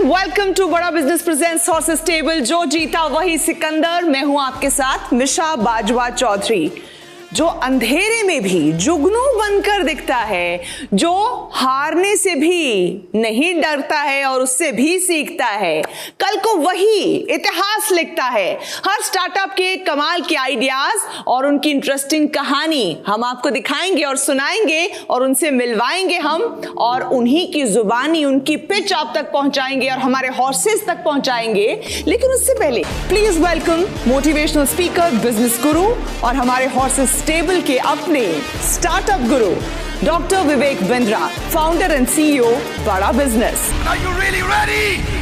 Welcome to बड़ा business presents horses table. जो जीता वही सिकंदर। मैं हूं आपके साथ मिशा बाजवा चौधरी। जो अंधेरे में भी जुगनू बनकर दिखता है, जो हारने से भी नहीं डरता है और उससे भी सीखता है, कल को वही इतिहास लिखता है। हर स्टार्टअप के कमाल के आइडियाज और उनकी इंटरेस्टिंग कहानी हम आपको दिखाएंगे और सुनाएंगे और उनसे मिलवाएंगे हम, और उन्हीं की जुबानी उनकी पिच आप तक पहुंचाएंगे और हमारे हॉर्सेस तक पहुंचाएंगे। लेकिन उससे पहले please welcome motivational speaker, business गुरु और हमारे हॉर्सेस टेबल के अपने startup Guru doctor Vivek Bindra, founder and CEO बड़ा business. Are you really ready?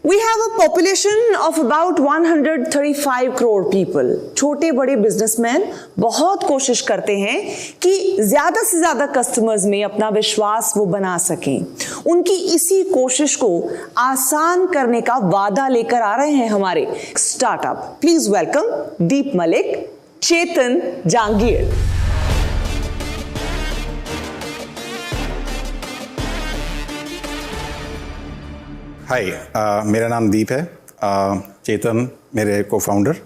We have a population of about 135 crore people. छोटे बड़े बिजनेसमैन बहुत कोशिश करते हैं कि ज्यादा से ज्यादा कस्टमर्स में अपना विश्वास वो बना सकें। उनकी इसी कोशिश को आसान करने का वादा लेकर आ रहे हैं हमारे स्टार्टअप। प्लीज वेलकम दीप मलिक, चेतन जांगीर। हाय, मेरा नाम दीप है। चेतन मेरे को फाउंडर।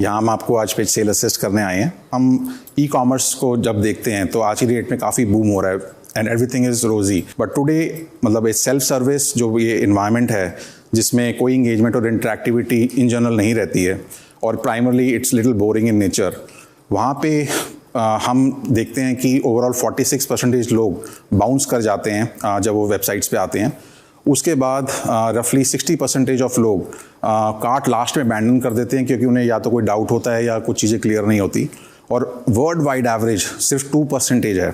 यहाँ हम आपको आज पेज सेल असिस्ट करने आए हैं। हम ई कॉमर्स को जब देखते हैं तो आज की डेट में काफ़ी बूम हो रहा है एंड एवरीथिंग इज़ रोजी, बट टुडे मतलब एक सेल्फ सर्विस जो ये इन्वायरमेंट है जिसमें कोई इंगेजमेंट और इंटरेक्टिविटी इन जनरल नहीं रहती है और primarily it's little boring in nature, वहाँ पे हम देखते हैं कि ओवरऑल 46% लोग बाउंस कर जाते हैं जब वो वेबसाइट्स पे आते हैं। उसके बाद रफली 60% ऑफ लोग कार्ट लास्ट में अबैंडन कर देते हैं क्योंकि उन्हें या तो कोई डाउट होता है या कुछ चीज़ें क्लियर नहीं होती, और वर्ल्ड वाइड एवरेज सिर्फ 2% है,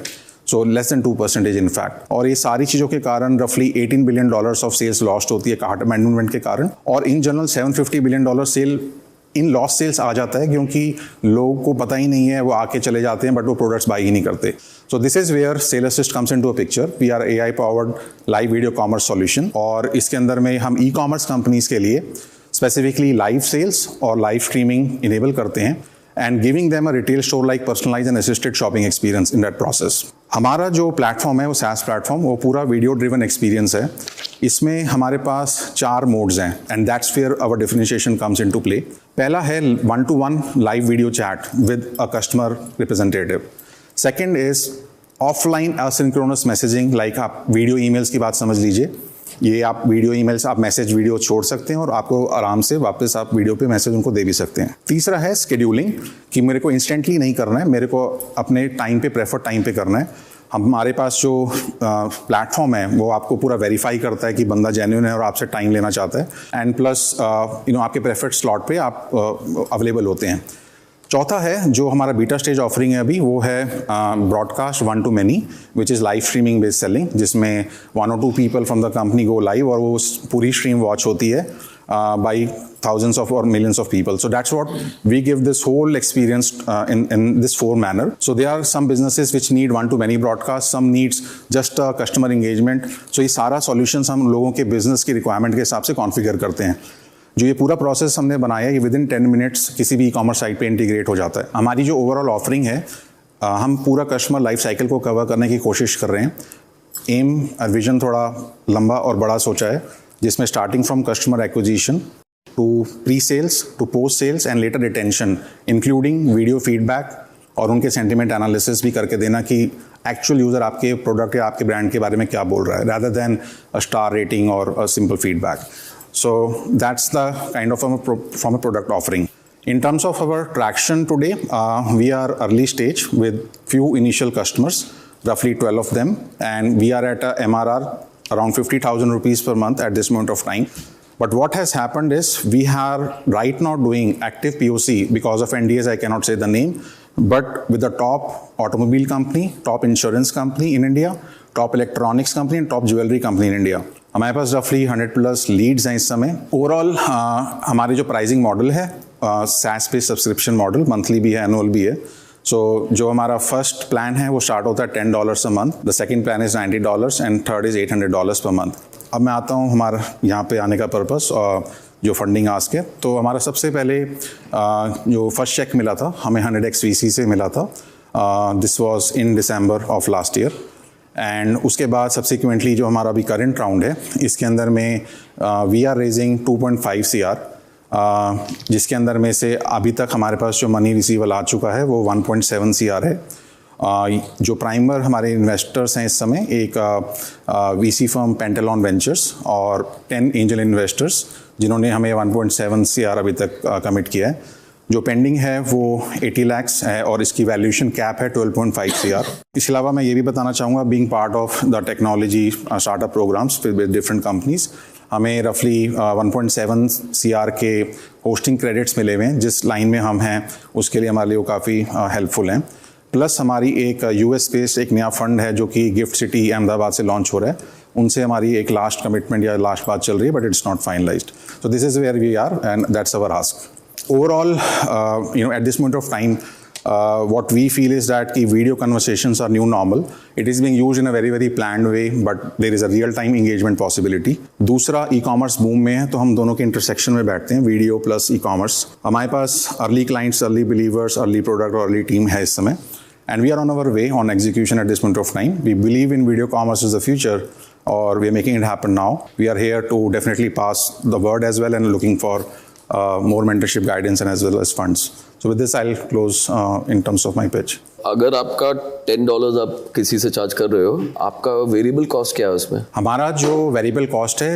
so less than 2% in fact. और ये सारी चीज़ों के कारण रफली $18 बिलियन ऑफ सेल्स लॉस्ट होती है कार्ट अबैंडनमेंट के कारण, और in general $750 billion sale in lost sales आ जाता है क्योंकि लोगों को पता ही नहीं है, वो आके चले जाते हैं बट वो प्रोडक्ट्स बाई ही नहीं करते। So this is where Sell Assist comes into a picture. We are AI powered live video commerce solution, और इसके अंदर में हम ई कॉमर्स कंपनीज के लिए स्पेसिफिकली लाइव सेल्स और लाइव स्ट्रीमिंग इनेबल करते हैं and giving them a retail store like personalised and assisted shopping experience in that process. हमारा जो प्लेटफॉर्म है वो SaaS प्लेटफॉर्म, वो पूरा वीडियो ड्रिवन एक्सपीरियंस है। इसमें हमारे पास 4 मोड्स हैं and that's where our differentiation comes into play. पहला है 1-to-1 live video chat with a customer representative. Second is offline asynchronous messaging, like आप वीडियो ईमेल्स की बात समझ लीजिए। ये आप वीडियो ईमेल्स आप मैसेज वीडियो छोड़ सकते हैं और आपको आराम से वापस आप वीडियो पे मैसेज उनको दे भी सकते हैं। तीसरा है शेड्यूलिंग, कि मेरे को इंस्टेंटली नहीं करना है, मेरे को अपने टाइम पे प्रेफर टाइम पे करना है। हमारे पास जो प्लेटफॉर्म है वो आपको पूरा वेरीफाई करता है कि बंदा जेन्युइन है और आपसे टाइम लेना चाहता है, एंड प्लस आपके प्रेफर्ड स्लॉट पे आप अवेलेबल होते हैं। चौथा है जो हमारा बीटा स्टेज ऑफरिंग है अभी, वो है broadcast 1-to-many which is live streaming based selling, जिसमें 1 or 2 people from the company go live और वो पूरी स्ट्रीम वॉच होती है by thousands of or millions of people. So that's what we give this whole experience in this 4 manner. So there are some businesses which need 1-to-many broadcast, some needs just a customer engagement. So ये सारा solutions हम लोगों के business की requirement के हिसाब से configure करते हैं। जो ये पूरा प्रोसेस हमने बनाया है, ये विद इन 10 मिनट्स किसी भी e-commerce साइट पे इंटीग्रेट हो जाता है। हमारी जो ओवरऑल ऑफरिंग है, हम पूरा कस्टमर लाइफ साइकिल को कवर करने की कोशिश कर रहे हैं। एम और विजन थोड़ा लंबा और बड़ा सोचा है, जिसमें starting from customer acquisition to pre sales to post sales and later retention, including video feedback और उनके सेंटिमेंट एनालिसिस भी करके देना कि एक्चुअल यूज़र आपके प्रोडक्ट या आपके ब्रांड के बारे में क्या बोल रहा है, rather than a star rating or a simple feedback. So that's the kind of from a product offering. In terms of our traction today, we are early stage with few initial customers, roughly 12 of them, and we are at a MRR around 50,000 rupees per month at this moment of time. But what has happened is we are right now doing active POC because of NDAs, I cannot say the name, but with the top automobile company, top insurance company in India, top electronics company and top jewelry company in India. हमारे पास रफली 100+ Leeds हैं इस समय। Overall हमारे जो pricing model है SaaS पे subscription model, monthly भी है, एनुअल भी है। सो जो हमारा फर्स्ट प्लान है वो स्टार्ट होता है $10 a month, the second plan is $90 and third is $800 per month. अब मैं आता हूँ हमारा यहाँ पे आने का पर्पस। जो फंडिंग आस्क है। तो हमारा सबसे पहले जो फर्स्ट चेक मिला था हमें 100x VC से मिला था, this was in December of last year. And उसके बाद सब्सिक्वेंटली जो हमारा अभी करंट राउंड है इसके अंदर में वी आर रेजिंग 2.5 CR, जिसके अंदर में से अभी तक हमारे पास जो मनी रिसीवल आ चुका है वो 1.7 CR है। जो प्राइमर हमारे इन्वेस्टर्स हैं इस समय, एक VC फर्म पेंटालॉन वेंचर्स और 10 एंजल इन्वेस्टर्स जिन्होंने हमें 1.7 CR अभी तक कमिट किया है। जो पेंडिंग है वो 80 लाख है और इसकी वैल्यूएशन कैप है 12.5 CR। इसके अलावा मैं ये भी बताना चाहूँगा, being part of the technology startup programmes with different companies, हमें रफली 1.7 CR के होस्टिंग क्रेडिट्स मिले हुए हैं। जिस लाइन में हम हैं उसके लिए हमारे लिए वो काफ़ी हेल्पफुल हैं। प्लस हमारी एक US बेस्ड एक नया फंड है जो कि गिफ्ट सिटी अहमदाबाद से लॉन्च हो रहा है, उनसे हमारी एक लास्ट कमिटमेंट या लास्ट बात चल रही है, but it's not finalized. So this is where we are and that's our ask. Overall, at this moment of time, what we feel is that the video conversations are new normal. It is being used in a very, very planned way, but there is a real-time engagement possibility. दूसरा e-commerce boom में है, तो हम दोनों के intersection में बैठते हैं, video plus e-commerce. हमारे पास early clients, early believers, early product और early team है इस समय. And we are on our way on execution at this moment of time. We believe in video commerce as the future, or we are making it happen now. We are here to definitely pass the word as well and looking for more mentorship guidance and as well as funds. So with this I'll close in terms of my pitch. अगर आपका $10 आप किसी से charge कर रहे हो, आपका variable cost क्या है उसमें? हमारा जो वेरिएबल कॉस्ट है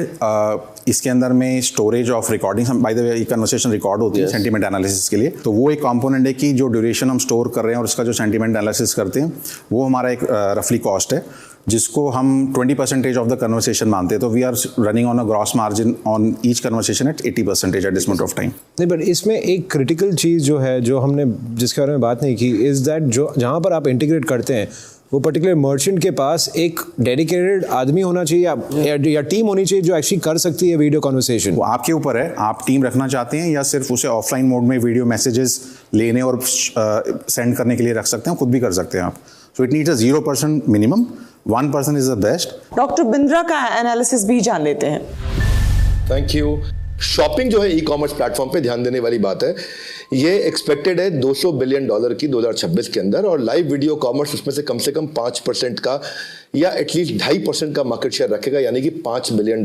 इसके अंदर में storage of recording, by the way ये कन्वर्सेशन रिकॉर्ड होती है सेंटीमेंट एनालिसिस के लिए, तो वो एक कंपोनेंट है कि जो ड्यूरेशन हम स्टोर कर रहे हैं और उसका जो सेंटीमेंट एनालिसिस करते हैं वो हमारा एक रफली कॉस्ट है, जिसको हम 20% ऑफ द कन्वर्सेशन मानते हैं। तो we are running on a gross margin on each conversation at 80% at this moment of time. नहीं, बट इसमें एक क्रिटिकल चीज़ जो है, जो हमने जिसके बारे में बात नहीं की, इज़ दैट जो जहाँ पर आप इंटीग्रेट करते हैं वो पर्टिकुलर मर्चेंट के पास एक डेडिकेटेड आदमी होना चाहिए या टीम होनी चाहिए जो एक्चुअली कर सकती है वीडियो कॉन्वर्सेशन। वो आपके ऊपर है, आप टीम रखना चाहते हैं या सिर्फ उसे ऑफलाइन मोड में वीडियो मैसेजेस लेने और सेंड करने के लिए रख सकते हैं, खुद भी कर सकते हैं आप। So it needs a 0% minimum, 1% is the best. Doctor Bindra का एनालिसिस भी जान लेते हैं। Thank you. शॉपिंग जो है ई कॉमर्स प्लेटफॉर्म पे ध्यान देने वाली बात है। ये एक्सपेक्टेड है $200 बिलियन की 2026 के अंदर, और लाइव वीडियो कॉमर्स उसमें से कम 5% का या एटलीस्ट 2.5% का मार्केट शेयर रखेगा, यानी कि $5 बिलियन,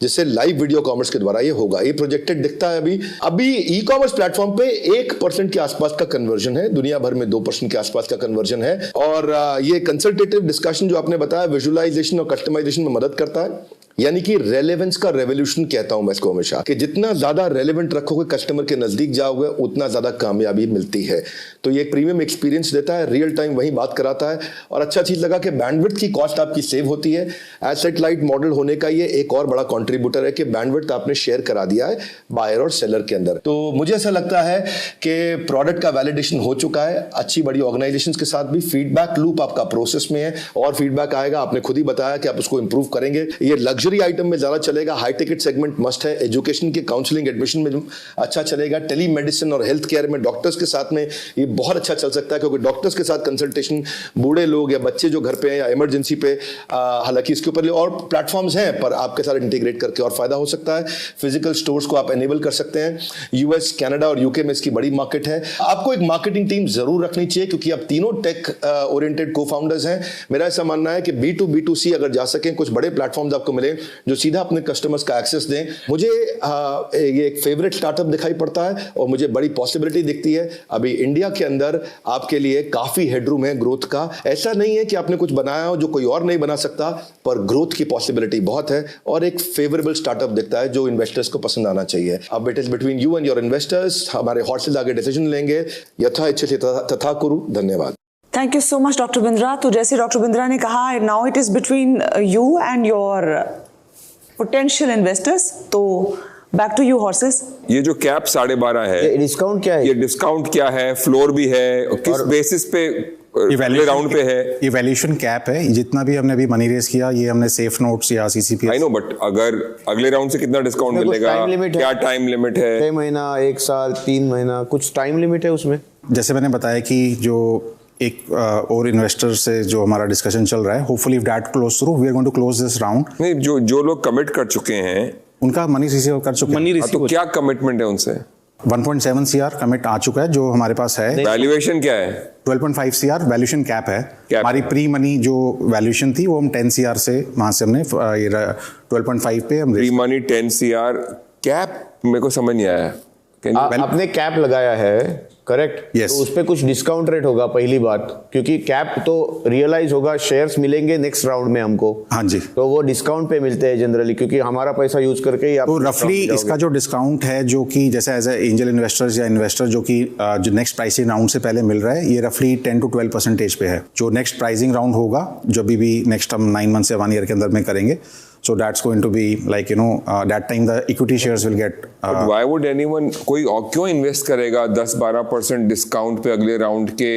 जिससे लाइव वीडियो कॉमर्स के द्वारा ये होगा। ये प्रोजेक्टेड दिखता है अभी ई कॉमर्स प्लेटफॉर्म पे 1% के आसपास का कन्वर्जन है, दुनिया भर में 2% के आसपास का कन्वर्जन है। और ये कंसल्टेटिव डिस्कशन जो आपने बताया विजुअलाइजेशन और कस्टमाइजेशन में मदद करता है, यानी कि रेलेवेंस का रेवोल्यूशन कहता हूं मैं इसको हमेशा, कि जितना ज्यादा रेलेवेंट रखोगे, कस्टमर के नजदीक जाओगे, उतना ज्यादा कामयाबी मिलती है। तो ये एक प्रीमियम एक्सपीरियंस देता है, रियल टाइम वही बात कराता है। और अच्छा चीज लगा कि बैंडविड्थ की कॉस्ट आपकी सेव होती है। एसेट लाइट मॉडल होने का ये एक और बड़ा कंट्रीब्यूटर है कि बैंडविड्थ आपने शेयर करा दिया है बायर और सेलर के अंदर। तो मुझे ऐसा लगता है कि प्रोडक्ट का वैलिडेशन हो चुका है अच्छी बड़ी ऑर्गेनाइजेशन के साथ भी। फीडबैक लूप आपका प्रोसेस में है और फीडबैक आएगा, आपने खुद ही बताया कि आप उसको इंप्रूव करेंगे। ये लग्जरी आइटम में ज्यादा चलेगा, हाई टिकट सेगमेंट मस्ट है, एजुकेशन के काउंसलिंग एडमिशन में अच्छा चलेगा, टेली मेडिसिन और हेल्थ केयर में डॉक्टर्स के साथ में ये बहुत अच्छा चल सकता है, क्योंकि डॉक्टर्स के साथ कंसल्टेशन बूढ़े लोग या बच्चे जो घर पे हैं या इमरजेंसी पे, हालांकि इसके ऊपर और प्लेटफॉर्म्स हैं पर आपके साथ इंटीग्रेट करके और फायदा हो सकता है। फिजिकल स्टोर्स को आप एनेबल कर सकते हैं। यूएस, कनाडा और यूके में इसकी बड़ी मार्केट है। आपको एक मार्केटिंग टीम जरूर रखनी चाहिए, क्योंकि आप तीनों टेक ओरिएंटेड को फाउंडर्स हैं। मेरा ऐसा मानना है कि B2B2C अगर जा सकें, कुछ बड़े प्लेटफॉर्म्स आपको मिले जो सीधा अपने कस्टमर्स का एक्सेस दें। मुझे ये एक फेवरेट स्टार्टअप दिखाई पड़ता है और मुझे बड़ी पॉसिबिलिटी दिखती है। अभी इंडिया के अंदर आपके लिए काफी हेडरूम है ग्रोथ का। ऐसा नहीं है कि आपने कुछ बनाया हो जो कोई और नहीं बना सकता, पर ग्रोथ की पॉसिबिलिटी बहुत है और एक फेवरेबल स्टार्टअप दिखता है जो इन्वेस्टर्स को पसंद आना चाहिए। अब it is between you and your investors. हमारे हॉर्सेस आगे डिसीजन लेंगे। यथा इच्छते तथा कुरु। धन्यवाद। Thank you so much doctor Bindra. तो जैसे डॉक्टर बिंद्रा ने कहा, now it is between you and your potential investors. तो बैक टू यू हॉर्सेस। ये जो कैप 12.5 है, डिस्काउंट क्या है? ये डिस्काउंट क्या है, फ्लोर भी है, किस बेसिस पे अगले राउंड पे है? ये वैल्यूएशन कैप है। जितना भी हमने अभी मनी रेज किया, ये हमने सेफ नोट्स या CCP। आई नो, बट अगर अगले राउंड से कितना डिस्काउंट मिलेगा, क्या टाइम लिमिट है? 6 महीना, 1 साल, 3 महीना, कुछ टाइम लिमिट है उसमें? जैसे मैंने बताया कि जो एक और इन्वेस्टर से जो हमारा डिस्कशन चल रहा है, hopefully if that close through, we are going to close this round. नहीं, जो लोग कमिट कर चुके हैं उनका मनी रिसीव कर चुके हैं। तो क्या कमिटमेंट है उनसे? 1.7 CR कमिट आ चुका है जो हमारे पास है। वैल्यूएशन क्या है? 12.5 CR वैल्यूएशन कैप है। हमारी प्री मनी जो वैल्यूएशन थी वो हम 10 CR से वहां से हमने 12.5 पे हम प्री मनी 10 CR कैप मेरे को समझ नहीं आया। आपने कैप लगाया है, करेक्ट? Yes. तो उस पे कुछ डिस्काउंट रेट होगा पहली बात, क्योंकि कैप तो रियलाइज होगा, शेयर्स मिलेंगे नेक्स्ट राउंड में हमको। हाँ जी। तो वो डिस्काउंट पे मिलते हैं जनरली, क्योंकि हमारा पैसा यूज करके ही आप तो रफली इसका जो डिस्काउंट है जो कि जैसे एज एंजल इन्वेस्टर्स या इन्वेस्टर जो कि जो नेक्स्ट प्राइसिंग राउंड से पहले मिल रहा है, ये रफली 10 to 12% पे है। जो नेक्स्ट प्राइसिंग राउंड होगा जब भी नेक्स्ट हम 9 मंथ से 1 ईयर के अंदर में करेंगे, so that's going to be like that time the equity shares will get But why would anyone कोई और क्यों इन्वेस्ट करेगा 10-12% डिस्काउंट पे अगले राउंड के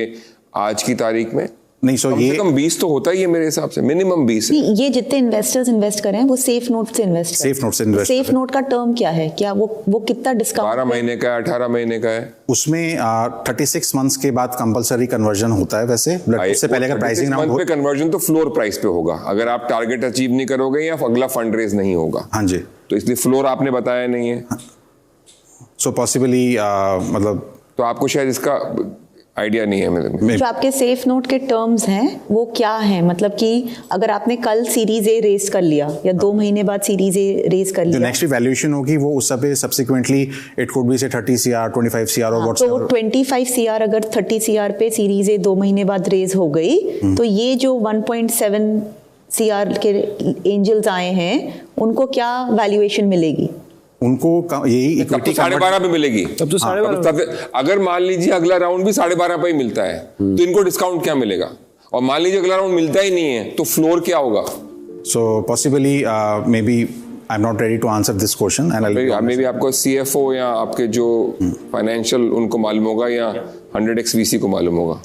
आज की तारीख में? नहीं, सो कम ये से कम 20 तो होता ही है मेरे हिसाब से, मिनिमम 20 है। ये जितने इन्वेस्टर्स इन्वेस्ट करें वो सेफ नोट से इन्वेस्ट करें। सेफ नोट से इन्वेस्ट सेफ नोट का टर्म क्या है? क्या वो कितना डिस्काउंट? 12 महीने का है, 18 महीने का है। उसमें 36 मंथ्स के बाद कंपलसरी कन्वर्जन होता है। वैसे उससे पहले अगर प्राइसिंग राउंड पे कन्वर्जन तो फ्लोर प्राइस पे होगा अगर आप टारगेट अचीव नहीं करोगे या अगला फंड रेज नहीं होगा। हाँ जी। तो इसलिए फ्लोर आपने बताया नहीं है। सो पॉसिबली मतलब तो आपको शायद इसका आइडिया नहीं है मेरे में। जो आपके सेफ नोट के टर्म्स हैं वो क्या हैं? मतलब कि अगर आपने कल सीरीज ए रेस कर लिया या 2 महीने बाद सीरीज ए रेस कर जो लिया, नेक्स्ट वैल्यूएशन होगी वो उस सब सब्सिक्वेंटली इट कुड बी से 30 CR 25 CR और तो 25 CR अगर 30 CR पे सीरीज ए 2 महीने बाद रेज हो गई, तो ये जो 1.7 CR के एंजल्स आए हैं उनको क्या वैल्यूएशन मिलेगी? उनको यही तब तो 12.5 पे मिलेगी। तब तो 12.5। अगर मान लीजिए अगला राउंड भी 12.5 पे ही मिलता है तो इनको डिस्काउंट क्या मिलेगा? और मान लीजिए अगला राउंड मिलता ही नहीं है तो फ्लोर क्या होगा? So possibly maybe I am not ready to answer this question and maybe आपको CFO या आपके जो फाइनेंशियल उनको मालूम होगा या 100x VC को मालूम होगा।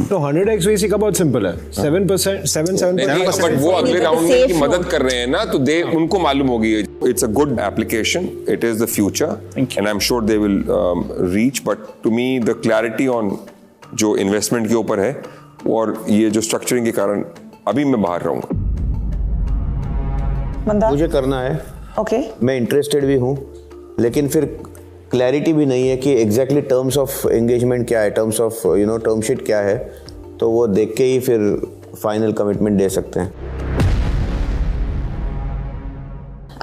तो 100x VC का बहुत सिंपल है, 7%। बट वो अगले राउंड में की मदद कर रहे हैं ना, तो दे उनको मालूम होगी। It's a good application, it is the future and I am sure they will reach. But to me the clarity on जो इन्वेस्टमेंट के ऊपर है और ये जो स्ट्रक्चरिंग के कारण अभी मैं बाहर रहूंगा। मुझे करना है, ओके, मैं इंटरेस्टेड भी हूँ, लेकिन फिर क्लैरिटी भी नहीं है कि एग्जैक्टली टर्म्स ऑफ एंगेजमेंट क्या है, टर्म्स ऑफ टर्म शीट क्या है। तो वो देख के ही फिर फाइनल कमिटमेंट दे सकते हैं।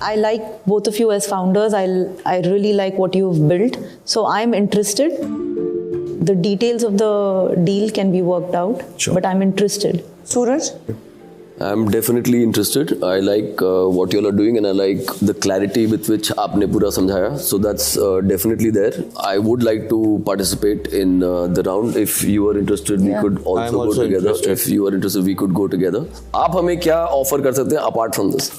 I like both of you as founders. I really like what you've built. So I'm interested. The details of the deal can be worked out, but I'm interested. Suraj? I'm definitely interested. I like what you all are doing and I like the clarity with which आपने पूरा समझाया. So that's definitely there. I would like to participate in the round. If you are interested, we could also go together. If you are interested, we could go together. आप हमें क्या offer कर सकते हैं apart from this?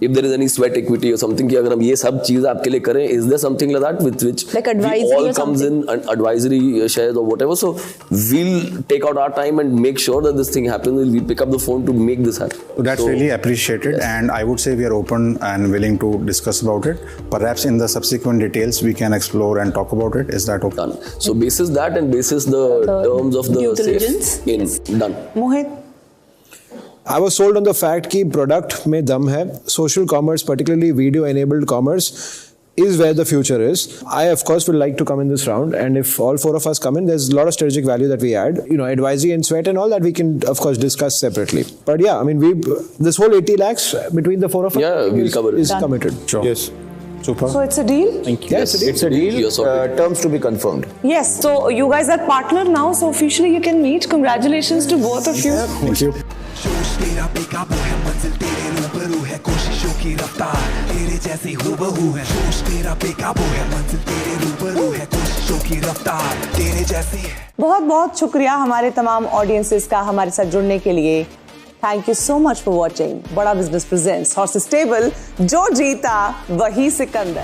If there is any sweat equity or something कि अगर हम ये सब चीज़ आपके लिए करें, is there something like that with which like advisory we all or comes in and advisory shares or whatever? So we'll take out our time and make sure that this thing happens. We'll pick up the phone to make this happen. That's really appreciated, and I would say we are open and willing to discuss about it. Perhaps in the subsequent details we can explore and talk about it. Is that okay? Done. So basis that and basis the terms of the due diligence. safe done. Mohit? I was sold on the fact कि product में दम है. Social commerce, particularly video enabled commerce, is where the future is. I of course would like to come in this round, and if all 4 of us come in, there's a lot of strategic value that we add. Advisory and sweat and all that we can of course discuss separately. But yeah, I mean this whole 80 lakhs between the 4 of us we'll cover it. is committed. Sure. Yes. Super. So it's a deal? Thank you. Yes, It's a deal. You're sorted. Terms to be confirmed. Yes, so you guys are partner now, so officially you can meet. Congratulations to both of you. Thank you. जोश तेरा बेकाबू है, मंजिल तेरे रूबरू है, कोशिशों की रफ्तार तेरे जैसी हूबहू है। जोश तेरा बेकाबू है, मंजिल तेरे रूबरू है, कोशिशों की रफ्तार तेरे जैसी है। बहुत बहुत शुक्रिया हमारे तमाम ऑडियंसेस का हमारे साथ जुड़ने के लिए। Thank you so much for watching बड़ा बिजनेस प्रेजेंट्स हॉर्सेस टेबल। जो जीता वही सिकंदर।